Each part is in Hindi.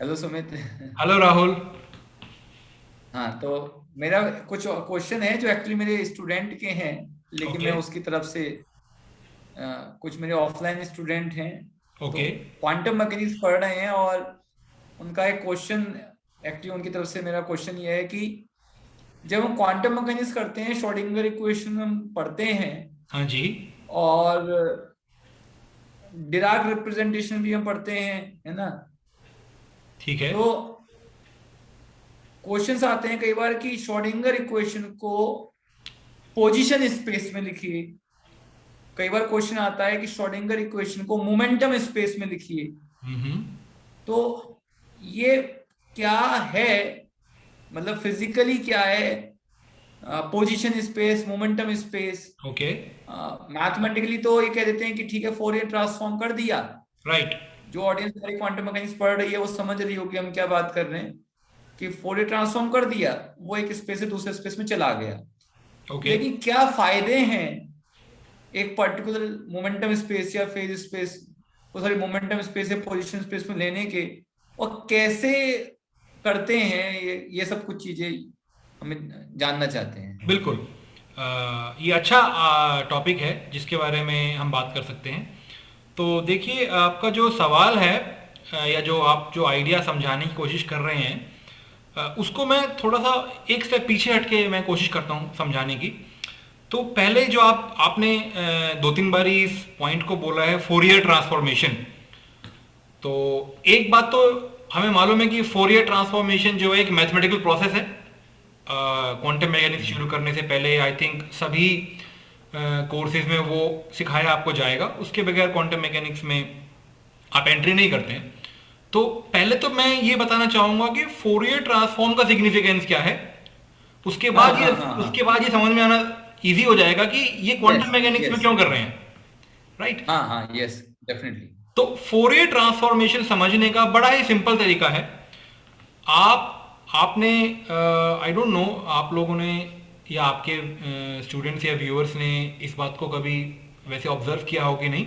हेलो सुमित। हेलो राहुल। हाँ, तो मेरा कुछ क्वेश्चन है जो एक्चुअली मेरे स्टूडेंट के हैं, लेकिन ओके। मैं उसकी तरफ से कुछ मेरे ऑफलाइन स्टूडेंट हैं, तो ओके। क्वांटम मैकेनिक्स पढ़ रहे हैं। और उनका एक क्वेश्चन, एक्चुअली उनकी तरफ से मेरा क्वेश्चन ये है कि जब हम क्वांटम मैकेनिक्स करते हैं, श्रोडिंगर इक्वेशन हम पढ़ते हैं हाँ जी। और डिराक रिप्रेजेंटेशन भी हम पढ़ते हैं, है ना। ठीक है। तो क्वेश्चंस आते हैं कई बार कि श्रोडिंगर इक्वेशन को पोजीशन स्पेस में लिखिए। कई बार क्वेश्चन आता है कि श्रोडिंगर इक्वेशन को मोमेंटम स्पेस में लिखिए। हम्म। तो ये क्या है, मतलब फिजिकली क्या है position space, momentum space. Okay. Mathematically तो ये कह देते हैं कि ठीक है, फोरियर ट्रांसफॉर्म कर दिया। राइट। जो ऑडियंस हमारी क्वांटम मैकेनिक्स पढ़ रही है वो समझ रही होगी हम क्या बात कर रहे हैं, कि फोरियर ट्रांसफॉर्म कर दिया, वो एक स्पेस से दूसरे स्पेस में चला गया। ओके। लेकिन क्या फायदे हैं एक पर्टिकुलर मोमेंटम स्पेस या फेज स्पेस, वो सॉरी मोमेंटम स्पेस या पोजीशन स्पेस में लेने के, और कैसे करते हैं ये सब कुछ चीजें हमें जानना चाहते हैं। बिल्कुल। ये अच्छा टॉपिक है जिसके बारे में हम बात कर सकते हैं। तो देखिए, आपका जो सवाल है या जो आप जो आइडिया समझाने की कोशिश कर रहे हैं, उसको मैं थोड़ा सा एक स्टेप पीछे हट के मैं कोशिश करता हूँ समझाने की। तो पहले जो आपने दो तीन बार इस पॉइंट को बोला है, फोरियर ट्रांसफॉर्मेशन। तो एक बात तो हमें मालूम है कि फोरियर ट्रांसफॉर्मेशन जो है एक मैथमेटिकल प्रोसेस है। क्वांटम मैकेनिक्स शुरू करने से पहले आई थिंक सभी कोर्सेज में वो सिखाया आपको जाएगा, उसके बगैर क्वांटम मैकेनिक्स में आप एंट्री नहीं करते हैं। तो पहले तो मैं ये बताना चाहूंगा कि फोरियर ट्रांसफॉर्म का सिग्निफिकेंस क्या है। उसके हाँ बाद ये हाँ हाँ उसके हाँ। बाद ये समझ में आना इजी हो जाएगा कि ये यस क्वांटम मैकेनिक्स में यस। क्यों कर रहे हैं। राइट। हाँ हाँ यस, डेफिनेटली। तो फोरियर ट्रांसफॉर्मेशन समझने का बड़ा ही सिंपल तरीका है। आप आपने आई डोंट नो, आप लोगों ने या आपके स्टूडेंट्स या व्यूअर्स ने इस बात को कभी वैसे ऑब्जर्व किया हो कि नहीं।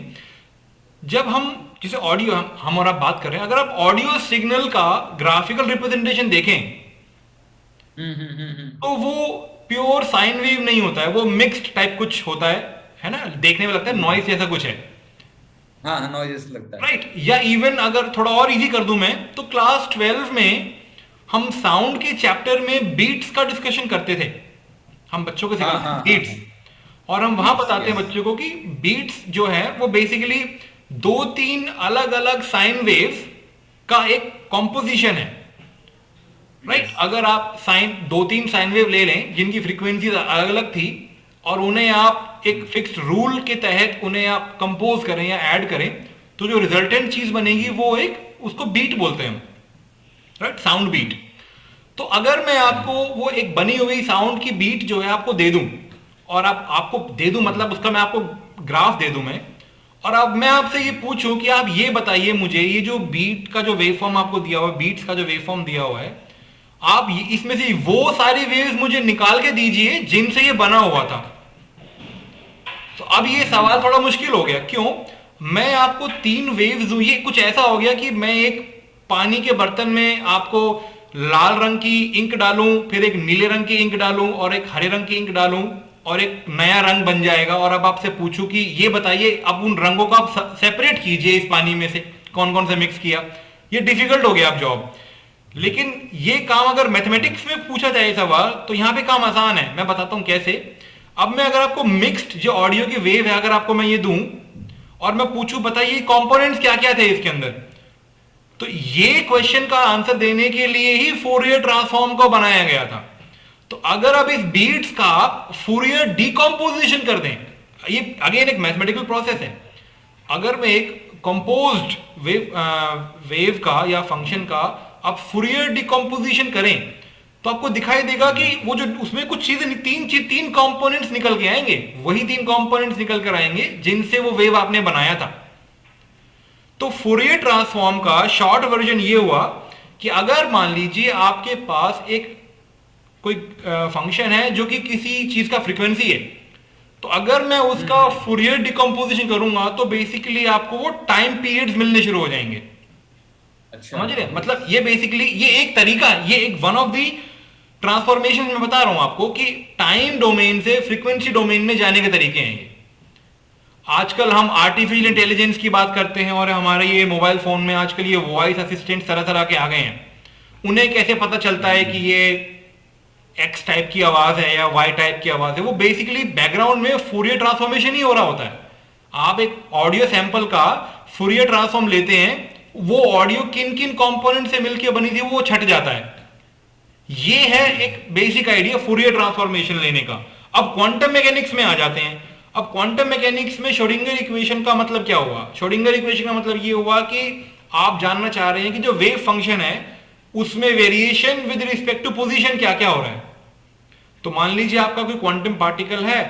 जब हम जैसे ऑडियो हम और आप बात कर रहे हैं, अगर आप ऑडियो सिग्नल का ग्राफिकल रिप्रेजेंटेशन देखें तो वो प्योर साइन वेव नहीं होता है, वो मिक्स्ड टाइप कुछ होता है ना, देखने में लगता है हम्म। नॉइस जैसा कुछ है। हाँ हाँ, नॉइज लगता है। राइट। या इवन अगर थोड़ा और इजी कर दूं मैं, तो क्लास 12 में हम साउंड के चैप्टर में बीट्स का डिस्कशन करते थे। हम बच्चों को हाँ सिखाते हैं हाँ हाँ बीट्स। हाँ। और हम वहां बीट्स, बताते हैं यस। बच्चों को कि बीट्स जो है वो बेसिकली दो तीन अलग अलग साइन वेव्स का एक कॉम्पोजिशन है। राइट। यस अगर आप साइन दो तीन साइन वेव ले लें जिनकी फ्रीक्वेंसीज अलग अलग थी, और उन्हें आप एक फिक्स्ड रूल के तहत उन्हें आप कंपोज करें या ऐड करें, तो जो रिजल्टेंट चीज बनेगी वो एक, उसको बीट बोलते हैं हम। Right, sound beat. तो अगर मैं आपको वो एक बनी हुई साउंड की बीट जो है आपको दे दूं, और आप आपको दे दूं मतलब उसका मैं आपको ग्राफ दे दूं मैं, और अब मैं आपसे ये पूछूं कि आप ये बताइए मुझे, ये जो बीट का जो वेवफॉर्म आपको दिया हुआ है, बीट्स का जो वेवफॉर्म दिया हुआ है, आप इसमें से वो सारी वेव्स मुझे निकाल के दीजिए जिनसे ये बना हुआ था। तो अब ये सवाल थोड़ा मुश्किल हो गया, क्यों? मैं आपको तीन वेव्स दूं, ये कुछ ऐसा हो गया कि मैं एक पानी के बर्तन में आपको लाल रंग की इंक डालूं, फिर एक नीले रंग की इंक डालूं और एक हरे रंग की इंक डालूं, और एक नया रंग बन जाएगा। और अब आपसे पूछूं कि ये बताइए, अब उन रंगों को आप सेपरेट कीजिए इस पानी में से, कौन कौन से मिक्स किया। ये डिफिकल्ट हो गया अब जॉब। लेकिन ये काम अगर मैथमेटिक्स में पूछा जाए सवाल, तो यहां पे काम आसान है, मैं बताता हूं कैसे। अब मैं अगर आपको मिक्स्ड जो ऑडियो की वेव है, अगर आपको मैं ये दूं और मैं पूछूं बताइए कंपोनेंट्स क्या क्या थे इसके अंदर, तो ये क्वेश्चन का आंसर देने के लिए ही फोरियर ट्रांसफॉर्म को बनाया गया था। तो अगर आप इस बीट्स का फोरियर डिकम्पोजिशन कर दें, ये अगेन एक मैथमेटिकल प्रोसेस है। अगर मैं एक कंपोज्ड वेव का या फंक्शन का आप फुरियर डिकम्पोजिशन करें, तो आपको दिखाई देगा कि वो जो उसमें कुछ चीजें, तीन कंपोनेंट्स निकल के आएंगे, वही तीन कंपोनेंट्स निकल कर आएंगे जिनसे वो वेव आपने बनाया था। तो फुरियर ट्रांसफॉर्म का शॉर्ट वर्जन ये हुआ कि अगर मान लीजिए आपके पास एक कोई फंक्शन है जो कि किसी चीज का फ्रीक्वेंसी है, तो अगर मैं उसका हम्म। फुरियर डिकम्पोजिशन करूंगा तो बेसिकली आपको वो टाइम पीरियड्स मिलने शुरू हो जाएंगे। अच्छा। समझ रहे हैं? मतलब ये बेसिकली ये एक तरीका, ये एक वन ऑफ दी ट्रांसफॉर्मेशन मैं बता रहा हूं आपको कि टाइम डोमेन से फ्रीक्वेंसी डोमेन में जाने के तरीके हैं ये। आजकल हम आर्टिफिशियल इंटेलिजेंस की बात करते हैं और हमारे ये मोबाइल फोन में आजकल ये वॉइस असिस्टेंट तरह तरह के आ गए हैं। उन्हें कैसे पता चलता है कि ये एक्स टाइप की आवाज है या वाई टाइप की आवाज है? वो बेसिकली बैकग्राउंड में फूरियर ट्रांसफॉर्मेशन ही हो रहा होता है। आप एक ऑडियो सैंपल का फूरियर ट्रांसफॉर्म लेते हैं, वो ऑडियो किन किन कंपोनेंट से मिलकर बनी थी वो छट जाता है। ये है एक बेसिक आइडिया फूरियर ट्रांसफॉर्मेशन लेने का। अब क्वांटम मैकेनिक्स में आ जाते हैं। अब क्वांटम मैकेनिक्स में श्रोडिंगर इक्वेशन का मतलब क्या हुआ? श्रोडिंगर इक्वेशन का मतलब ये हुआ कि आप जानना चाह रहे हैं कि जो वेव फंक्शन है उसमें variation with respect to position क्या क्या हो रहा है। तो मान लीजिए आपका कोई क्वांटम पार्टिकल है,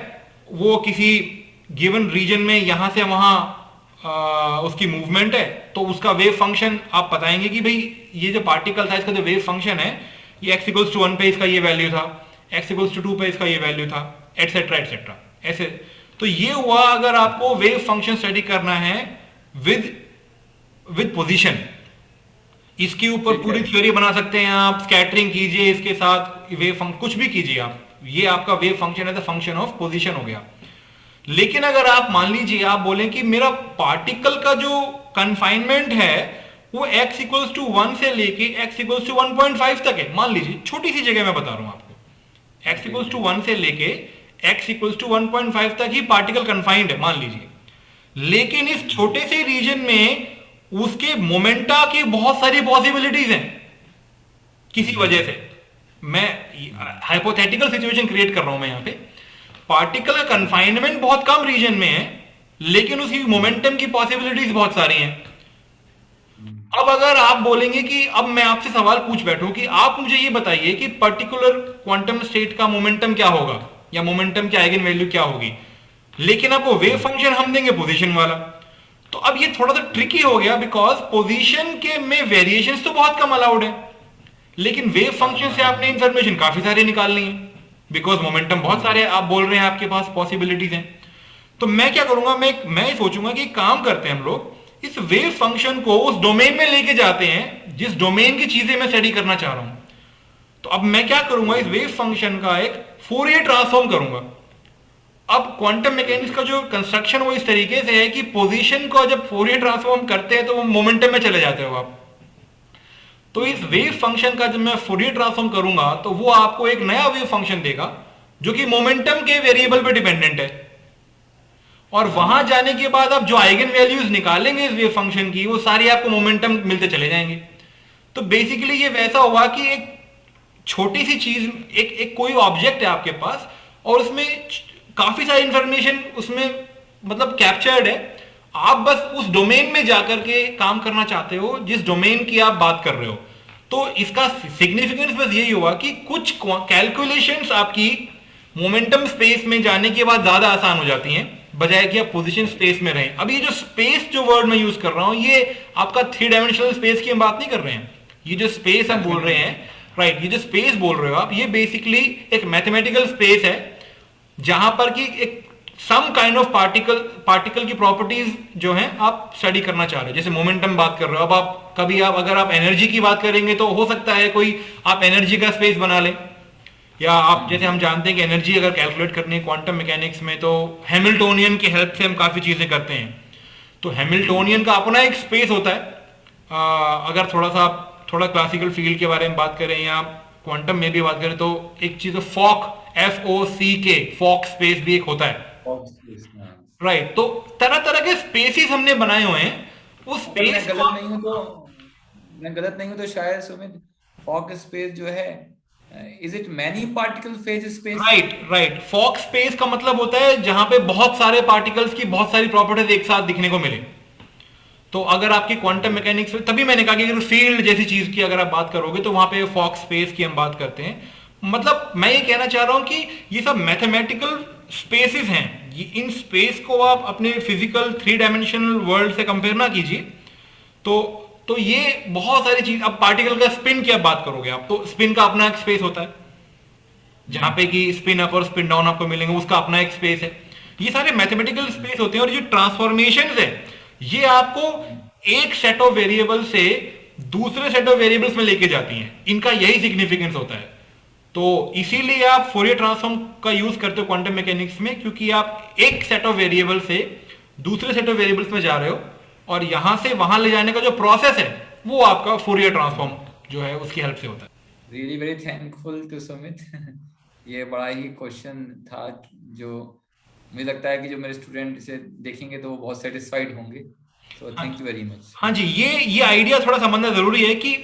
वो किसी गिवन रीजन में यहां से वहां उसकी मूवमेंट है, तो उसका वेव फंक्शन आप बताएंगे कि भाई ये जो पार्टिकल था इसका जो वेव फंक्शन है ये x इक्वल्स टू 1 पे इसका ये वैल्यू था, x इक्वल्स टू 2 पे इसका ये वैल्यू था, एटसेट्रा एटसेट्रा ऐसे। तो ये हुआ अगर आपको वेव फंक्शन स्टडी करना है विद विद पोजीशन। इसके ऊपर पूरी थ्योरी बना सकते हैं आप, स्कैटरिंग कीजिए इसके साथ, वेव फंक्शन कुछ भी कीजिए आप, ये आपका वेव फंक्शन है, द फंक्शन ऑफ पोजीशन हो गया। लेकिन अगर आप मान लीजिए आप बोलें कि मेरा पार्टिकल का जो कन्फाइनमेंट है वो x इक्वल्स टू 1 से लेके x इक्वल्स टू 1.5 तक है, मान लीजिए छोटी सी जगह मैं बता रहा हूं आपको, x इक्वल्स टू 1 से लेके x इक्वल्स टू 1.5 तक ही पार्टिकल कन्फाइंड है मान लीजिए। लेकिन इस छोटे से रीजन में उसके मोमेंटा की बहुत सारी पॉसिबिलिटीज हैं किसी वजह से। मैं हाइपोथेटिकल सिचुएशन क्रिएट कर रहा हूं मैं यहां पे। पार्टिकल का कन्फाइनमेंट बहुत कम रीजन में है लेकिन उसकी मोमेंटम की पॉसिबिलिटीज बहुत सारी हैं। अब अगर आप बोलेंगे कि अब मैं आपसे सवाल पूछ बैठूं कि आप मुझे ये बताइए कि पर्टिकुलर क्वांटम स्टेट का मोमेंटम क्या होगा या मोमेंटम की आइगन वैल्यू क्या होगी, लेकिन आपको वेव फंक्शन हम देंगे पोजीशन वाला। तो अब ये थोड़ा सा ट्रिकी हो गया बिकॉज पोजीशन के में वेरिएशंस तो बहुत कम अलाउड है, लेकिन वेव फंक्शन से आपने इंफॉर्मेशन काफी सारी निकालनी है बिकॉज मोमेंटम बहुत सारे आप बोल रहे हैं आपके पास पॉसिबिलिटीज हैं। तो मैं क्या करूंगा, मैं सोचूंगा कि काम करते हैं हम लोग इस वेव फंक्शन को उस डोमेन में लेके जाते हैं जिस डोमेन की चीजें मैं स्टडी करना चाह रहा हूं। तो अब मैं क्या करूंगा, इस वेव फंक्शन का एक फोरियर ट्रांसफॉर्म करूंगा। अब क्वांटम मैकेनिक्स का जो कंस्ट्रक्शन वो इस तरीके से है कि पोजीशन को जब फोरियर ट्रांसफॉर्म करते हैं तो वो मोमेंटम में चले जाते हो आप। तो इस वेव फंक्शन का जब मैं फोरियर ट्रांसफॉर्म करूंगा तो वो आपको एक नया वेव फंक्शन देगा जो कि मोमेंटम के वेरिएबल पे डिपेंडेंट है। और वहां जाने के बाद आप जो आइगन वैल्यूज निकालेंगे इस वेव फंक्शन की वो सारी आपको मोमेंटम मिलते चले जाएंगे। तो बेसिकली ये वैसा हुआ कि एक छोटी सी चीज, एक कोई ऑब्जेक्ट है आपके पास और उसमें काफी सारी इंफॉर्मेशन उसमें मतलब कैप्चर्ड है। आप बस उस डोमेन में जाकर के काम करना चाहते हो जिस डोमेन की आप बात कर रहे हो। तो इसका सिग्निफिकेंस बस यही हुआ कि कुछ कैलकुलेशंस आपकी मोमेंटम स्पेस में जाने के बाद ज्यादा आसान हो जाती हैं बजाय कि आप पोजीशन स्पेस में रहें। अब ये जो स्पेस जो वर्ड मैं यूज कर रहा हूं ये आपका 3 डायमेंशनल स्पेस की हम बात नहीं कर रहे हैं। ये जो स्पेस हम बोल रहे हैं, राइट, ये जो स्पेस बोल रहे हो आप, ये बेसिकली एक मैथमेटिकल स्पेस है जहां पर कि एक सम काइंड ऑफ पार्टिकल की प्रॉपर्टीज जो हैं आप स्टडी करना चाह रहे हो। जैसे मोमेंटम बात कर रहे हो, अब आप कभी आप अगर आप एनर्जी की बात करेंगे तो हो सकता है कोई आप एनर्जी का स्पेस बना लें, या आप जैसे हम जानते हैं कि एनर्जी अगर कैलकुलेट करनी है क्वांटम मैकेनिक्स में तो हैमिल्टोनियन की हेल्प से हम काफी चीजें करते हैं। तो हैमिल्टोनियन का अपना एक स्पेस होता है। अगर थोड़ा क्लासिकल फील्ड के बारे में बात करें या क्वांटम में भी बात करें तो एक चीज फॉक, FOCK, फॉक स्पेस भी एक होता है, राइट। तो तरह तरह के स्पेसिस हमने बनाए हुए हैं। उस स्पेस मैं गलत नहीं हूं तो शायद सुमित फॉक स्पेस जो है is it many particle phase space? Right. Fock space का मतलब होता है जहां पे बहुत सारे पार्टिकल्स की बहुत सारी प्रॉपर्टीज एक साथ दिखने को मिले। तो अगर आपकी क्वांटम मैकेनिक्स, तभी मैंने कहा कि अगर फील्ड जैसी चीज की अगर आप बात करोगे तो वहां पे फॉक स्पेस की हम बात करते हैं। मतलब मैं ये कहना चाह रहा हूं कि ये सब मैथमेटिकल स्पेसिस हैं। इन स्पेस को आप अपने फिजिकल 3 डायमेंशनल वर्ल्ड से कंपेयर ना कीजिए। तो ये बहुत सारी चीज, अब पार्टिकल का स्पिन की आप बात करोगे आप, तो स्पिन का अपना एक स्पेस होता है जहां पे कि स्पिन अप और स्पिन डाउन आपको मिलेंगे, उसका अपना एक स्पेस है। ये सारे मैथमेटिकल स्पेस होते हैं। और ये ट्रांसफॉर्मेशन है, ये आपको एक सेट ऑफ वेरिएबल से दूसरे सेट ऑफ वेरिएबल्स में लेके जाती हैं। इनका यही सिग्निफिकेंस होता है। तो इसीलिए आप फोरियर ट्रांसफॉर्म का यूज करते हो क्वांटम मैकेनिक्स में, क्योंकि आप एक सेट ऑफ वेरिएबल से दूसरे सेट ऑफ वेरिएबल्स में जा रहे हो और यहां से वहां ले जाने का जो प्रोसेस है वो आपका फोरियर ट्रांसफॉर्म जो है उसकी हेल्प से होता है। Really very thankful to Sumit. ये बड़ा ही क्वेश्चन था जो मुझे लगता है कि जो मेरे स्टूडेंट इसे देखेंगे तो वो बहुत सेटिस्फाइड होंगे। So thank you very much. हाँ जी, ये आइडिया थोड़ा समझना जरूरी है कि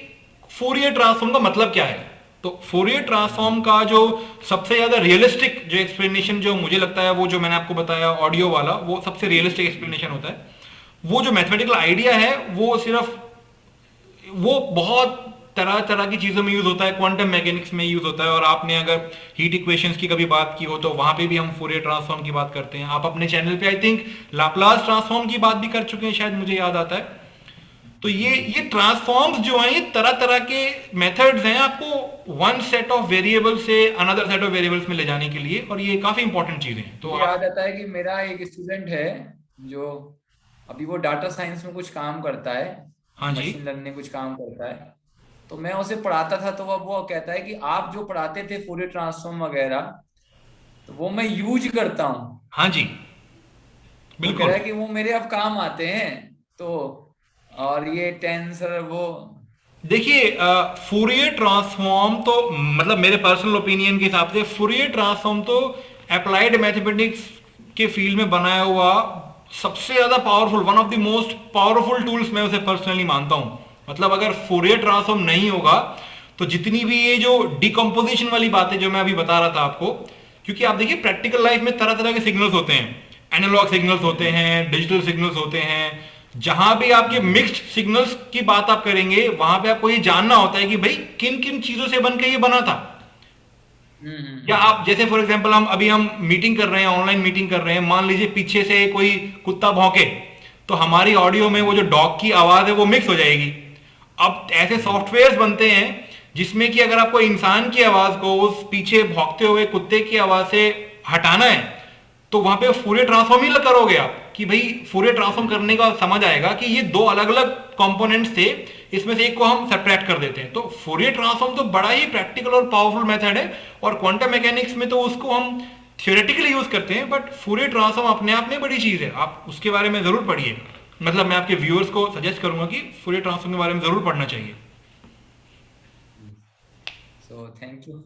फोरियर ट्रांसफॉर्म का मतलब क्या है। तो फोरियर ट्रांसफॉर्म का जो सबसे ज्यादा रियलिस्टिक जो एक्सप्लेनेशन जो मुझे लगता है वो जो मैंने आपको बताया ऑडियो वाला, वो सबसे रियलिस्टिक एक्सप्लेनेशन होता है। वो जो मैथमेटिकल आइडिया है वो सिर्फ वो बहुत तरह तरह की चीजों में यूज होता है, क्वांटम मैकेनिक्स में यूज होता है। और आपने अगर हीट इक्वेशंस की कभी बात की हो तो वहां पे भी हम फोरियर ट्रांसफॉर्म की बात करते हैं। आप अपने चैनल पे आई थिंक लाप्लास ट्रांसफॉर्म की बात भी कर चुके हैं शायद, मुझे याद आता है। तो ये ट्रांसफॉर्म्स जो हैं ये तरह तरह के मेथड्स हैं आपको वन सेट ऑफ वेरिएबल से अनदर सेट ऑफ वेरिएबल्स में ले जाने के लिए, और ये काफी इंपॉर्टेंट चीजें हैं। तो याद आता है कि मेरा एक स्टूडेंट है जो अभी वो डाटा साइंस में कुछ काम करता है, हाँ जी, मशीन लर्निंग कुछ काम करता है। तो मैं उसे पढ़ाता था तो वो कहता है कि आप जो पढ़ाते थे फोरियर ट्रांसफॉर्म वगैरह, तो वो मैं यूज करता हूँ। हाँ जी, वो कह रहा बिल्कुल। है कि वो मेरे अब काम आते हैं। तो और ये टेंसर वो देखिए, फूरियर ट्रांसफॉर्म तो मतलब मेरे पर्सनल ओपिनियन के हिसाब से फूरियर ट्रांसफॉर्म तो अप्लाइड मैथमेटिक्स के फील्ड में बनाया हुआ सबसे ज्यादा powerful, one of the most powerful tools मैं उसे पर्सनली मानता हूं। मतलब अगर फूरियर ट्रांसफॉर्म नहीं होगा तो जितनी भी ये जो डिकम्पोजिशन वाली बातें जो मैं अभी बता रहा था आपको, क्योंकि आप देखिए प्रैक्टिकल लाइफ में तरह तरह के सिग्नल्स होते हैं, एनालॉग सिग्नल्स होते हैं, डिजिटल सिग्नल्स होते हैं। जहां भी आपके मिक्स्ड सिग्नल्स की बात आप करेंगे वहां पे आपको ये जानना होता है कि भाई किन किन चीजों से बन के ये बना था। या आप जैसे फॉर एग्जांपल हम मीटिंग कर रहे हैं, ऑनलाइन मीटिंग कर रहे हैं, मान लीजिए पीछे से कोई कुत्ता भौंके तो हमारी ऑडियो में वो जो डॉग की आवाज है वो मिक्स हो जाएगी। अब ऐसे सॉफ्टवेयर्स बनते हैं जिसमें कि अगर आपको इंसान की आवाज को उस पीछे भौंकते हुए कुत्ते की आवाज से हटाना है तो वहां पे फूरियर ट्रांसफॉर्म ही करोगे आप कि भाई फूरियर ट्रांसफॉर्म करने का समझ आएगा कि ये दो अलग अलग कंपोनेंट्स थे, इसमें से एक को हम सब्ट्रैक्ट कर देते हैं। तो फूरियर ट्रांसफॉर्म तो बड़ा ही प्रैक्टिकल और पावरफुल मेथड है, और क्वांटम मैकेनिक्स में तो उसको हम थियोरेटिकली यूज करते हैं, बट फूरियर ट्रांसफॉर्म अपने आप में बड़ी चीज है। आप उसके बारे में जरूर पढ़िए। मतलब मैं आपके व्यूअर्स को सजेस्ट करूंगा कि फूरियर ट्रांसफॉर्म के बारे में जरूर पढ़ना चाहिए। So thank you.